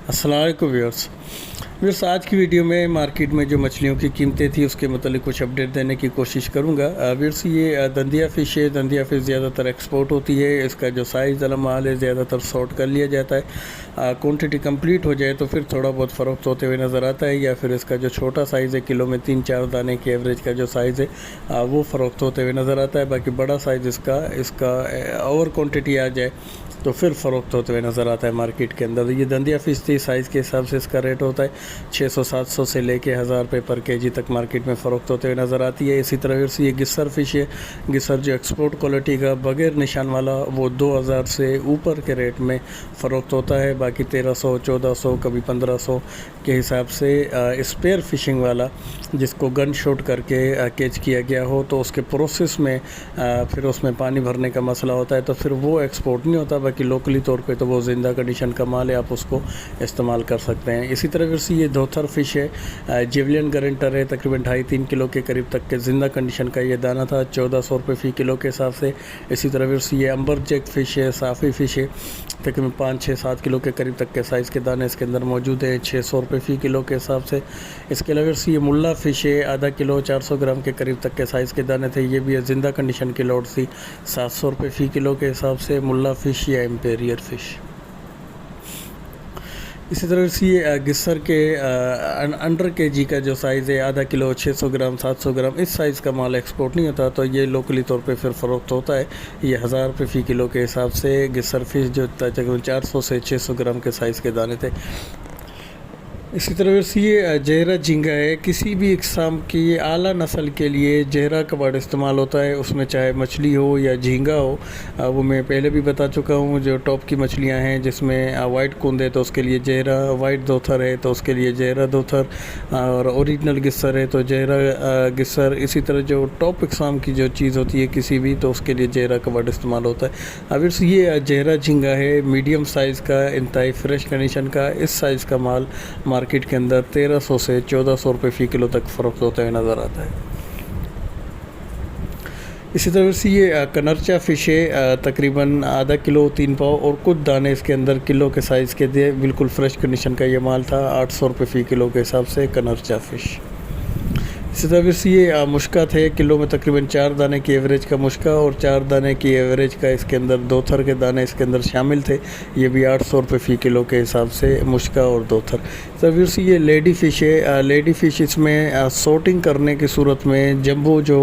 अस्सलाम वालेकुम व्यूअर्स, आज की वीडियो में मार्केट में जो मछलियों की कीमतें थी उसके मतलब कुछ अपडेट देने की कोशिश करूंगा। व्यूअर्स, ये दंदिया फ़िश है। दंदिया फ़िश ज़्यादातर एक्सपोर्ट होती है। इसका जो साइज़ वाला माल है ज़्यादातर सॉर्ट कर लिया जाता है। क्वांटिटी कंप्लीट हो जाए तो फिर थोड़ा बहुत फ़रोख्त होते हुए नज़र आता है, या फिर इसका जो छोटा साइज़ है किलो में 3-4 दाने के एवरेज का जो साइज़ है वो फ़रोख्त होते हुए नज़र आता है। बाकी बड़ा साइज़ इसका ओवर क्वान्टिटी आ जाए तो फिर फ़रोख्त होते हुए नज़र आता है मार्केट के अंदर। ये दंदिया फ़िश थी, साइज़ के हिसाब से इसका रेट होता है 600-700 से लेके 1000 रुपये पर केजी तक मार्केट में फ़रोख्त होते हुए नज़र आती है। इसी तरह से ये गिस्सर फ़िश है। गिस्सर जो एक्सपोर्ट क्वालिटी का बग़ैर निशान वाला वो 2000 से ऊपर के रेट में फ़रोख्त होता है। बाकी 1300-1400 कभी 1500 के हिसाब से स्पेयर फ़िशिंग वाला जिसको गन शॉट करके कैच किया गया हो तो उसके प्रोसेस में फिर उसमें पानी भरने का मसला होता है तो फिर वो एक्सपोर्ट नहीं होता। बाकी लोकली तौर पे तो वो ज़िंदा कंडीशन का माल है, आप उसको इस्तेमाल कर सकते हैं। इसी तरह से ये धोथर फ़िश है, जिवलियन गरेंटर है। तकरीबन 2.5-3 किलो के करीब तक के ज़िंदा कंडीशन का ये दाना था 1400 रुपये फ़ी किलो के हिसाब से। इसी तरह से ये अंबर जैक फ़िश है, साफ़ी फ़िश है। तकरीबन 5-6-7 किलो के करीब तक के साइज़ के दाने इसके अंदर मौजूद हैं 600 रुपये फ़ी किलो के हिसाब से। इसके अलावा से ये मुल्ला फ़िश है, आधा किलो 400 ग्राम के करीब तक के साइज़ के दाने थे। ये भी ज़िंदा कंडीशन की लोड थी 700 रुपये फ़ी किलो के हिसाब से मुल्ला फ़िश या एम्पेरियर फ़िश। इसी तरह से ये गिस्सर के अंडर केजी का जो साइज़ है आधा किलो 600 ग्राम 700 ग्राम इस साइज़ का माल एक्सपोर्ट नहीं होता तो ये लोकली तौर पे फिर फ़रोख्त होता है। ये 1000 रुपये फ़ी किलो के हिसाब से गिस्सर फ़िश जो तकरीबन 400 से 600 ग्राम के साइज़ के दाने थे। इसी तरह से ये जहरा झींगा है। किसी भी इकसाम की आला नस्ल के लिए जहरा का वर्ड इस्तेमाल होता है, उसमें चाहे मछली हो या झींगा हो। वो मैं पहले भी बता चुका हूँ। जो टॉप की मछलियाँ हैं जिसमें वाइट कुंद है तो उसके लिए जहरा, वाइट दोथर है तो उसके लिए जहरा दोथर, और ओरिजिनल गिस्सर है तो जहरा गिस्सर। इसी तरह जो टॉप इकसाम की जो चीज़ होती है किसी भी तो उसके लिए जहरा का वर्ड इस्तेमाल होता है। अब ये जहरा झींगा है, मीडियम साइज़ का, इंतहाई फ्रेश कंडीशन का। इस साइज़ का माल मार्केट के अंदर 1300 से 1400 रुपये फ़ी किलो तक फ़रोख्त होता हुआ नज़र आता है। इसी तरह से ये कनरचा फ़िश है, तकरीबन आधा किलो 3 पाव और कुछ दाने इसके अंदर किलो के साइज़ के दिए। बिल्कुल फ्रेश कंडीशन का ये माल था 800 रुपये फ़ी किलो के हिसाब से कनरचा फ़िश। इसी तरह से ये मुश्का थे, किलो में तकरीबन 4 दाने की एवरेज का मुश्का और 4 दाने की एवरेज का इसके अंदर दोथर के दाने इसके अंदर शामिल थे। ये भी 800 रुपये फ़ी किलो के हिसाब से मुश्का और दोथर। फिर से ये लेडी फ़िश है। लेडी फ़िश इसमें सॉर्टिंग करने की सूरत में जंबो जो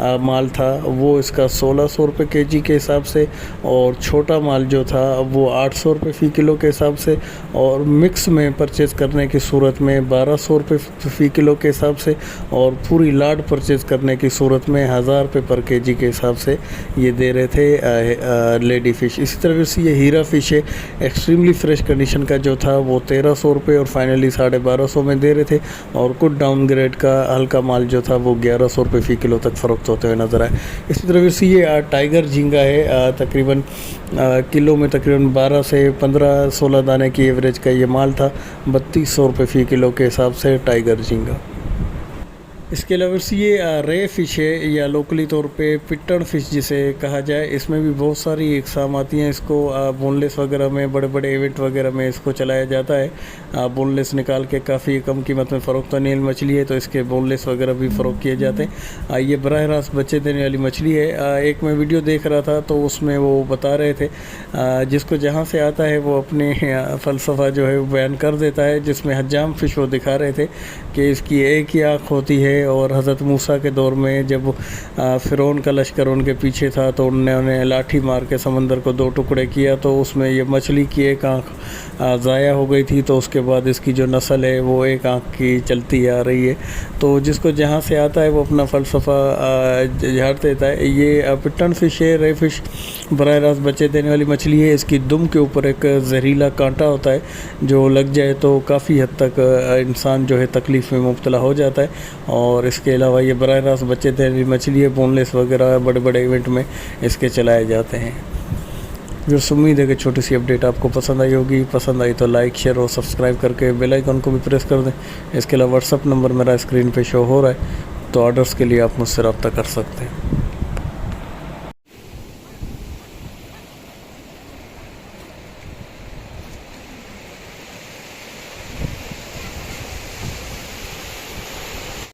माल था वो इसका 1600 रुपये केजी के हिसाब से, और छोटा माल जो था वो 800 रुपये फ़ी किलो के हिसाब से, और मिक्स में परचेज़ करने की सूरत में 1200 रुपये फ़ी किलो के हिसाब से, और पूरी लाड परचेज़ करने की सूरत में 1000 रुपये पर केजी के हिसाब से ये दे रहे थे लेडी फ़िश। इसी तरह से ये हीरा फ़िश है। एक्सट्रीमली फ्रेश कंडीशन का जो था वो 1300 रुपये और फाइनली 1250 में दे रहे थे, और कुछ डाउनग्रेड का हल्का माल जो था वो 1100 रुपये फ़ी किलो तक फ़रोख्त होते हुए नज़र आए। इसी तरह से ये टाइगर झींगा है। तकरीबन किलो में तकरीबन 12 से 15-16 दाने की एवरेज का ये माल था 3200 रुपये फ़ी किलो के हिसाब से टाइगर झींगा। इसके अलावा से ये रे फ़िश है, या लोकली तौर पे पिट्टन फ़िश जिसे कहा जाए। इसमें भी बहुत सारी इकसाम आती हैं। इसको बोनलेस वगैरह में, बड़े बड़े इवेंट वगैरह में इसको चलाया जाता है। बोनलेस निकाल के काफ़ी कम कीमत में फ़रोख्त होने वाली मछली है तो इसके बोनलेस वगैरह भी फ़रोख्त किए जाते हैं। ये बराह रास्त बच्चे देने वाली मछली है। एक मैं वीडियो देख रहा था तो उसमें वो बता रहे थे जिसको जहाँ से आता है वो अपने फ़लसफ़ा जो है वो बयान कर देता है, जिसमें हज्जाम फ़िश वो दिखा रहे थे कि इसकी एक ही आँख होती है। और हज़रत मूसा के दौर में जब फ़िरौन का लश्कर उनके पीछे था तो उन्होंने लाठी मार के समंदर को 2 टुकड़े किया, तो उसमें ये मछली की एक आँख ज़ाया हो गई थी। तो उसके बाद इसकी जो नस्ल है वो एक आँख की चलती आ रही है। तो जिसको जहाँ से आता है वो अपना फ़लसफ़ा झाड़ देता है। ये पिट्टन फ़िश है, रे फ़िश बराह रास्त बच्चे देने वाली मछली है। इसकी दुम के ऊपर एक जहरीला कांटा होता है, जो लग जाए तो काफ़ी हद तक इंसान जो है तकलीफ़ में मुब्तला हो जाता है। और इसके अलावा ये बराह रास्त बच्चे देने वाली मछली है। बोनलेस वगैरह बड़े बड़े इवेंट में इसके चलाए जाते हैं। जो उम्मीद है कि छोटी सी अपडेट आपको पसंद आई होगी। पसंद आई तो लाइक, शेयर और सब्सक्राइब करके बेल आइकन को भी प्रेस कर दें। इसके अलावा व्हाट्सअप नंबर मेरा स्क्रीन पे शो हो रहा है, तो ऑर्डर्स के लिए आप मुझसे रब्ता कर सकते हैं।